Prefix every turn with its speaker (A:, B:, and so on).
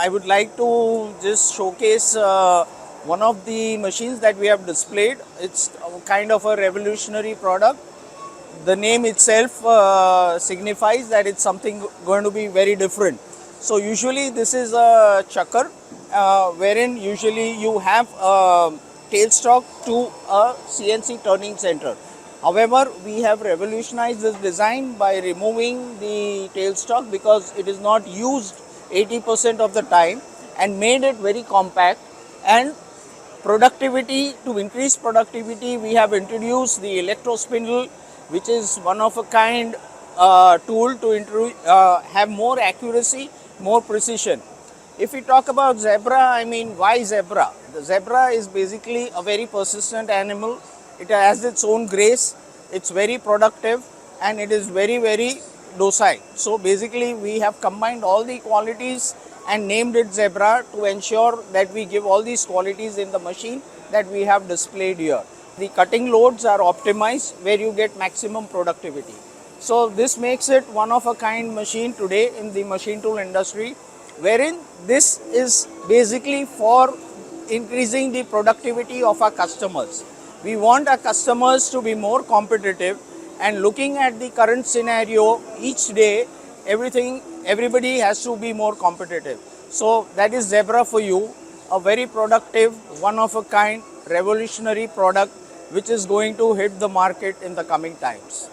A: I would like to just showcase one of the machines that we have displayed. It's kind of a revolutionary product. The name itself signifies that it's something going to be very different. So usually this is a chucker, wherein usually you have a tailstock to a CNC turning center. However, we have revolutionized this design by removing the tailstock because it is not used 80% of the time, and made it very compact. And productivity, to increase productivity, we have introduced the electro spindle, which is one of a kind tool to have more accuracy, more precision. If we talk about zebra, I mean, why zebra? The zebra is basically a very persistent animal. It has its own grace, it's very productive, and it is very, very docile. So basically we have combined all the qualities and named it zebra to ensure that we give all these qualities in the machine that we have displayed here. The cutting loads are optimized where you get maximum productivity. So this makes it one of a kind machine today in the machine tool industry, wherein this is basically for increasing the productivity of our customers. We want our customers to be more competitive, and looking at the current scenario, each day everybody has to be more competitive. So that is zebra for you, a very productive, one of a kind, revolutionary product which is going to hit the market in the coming times.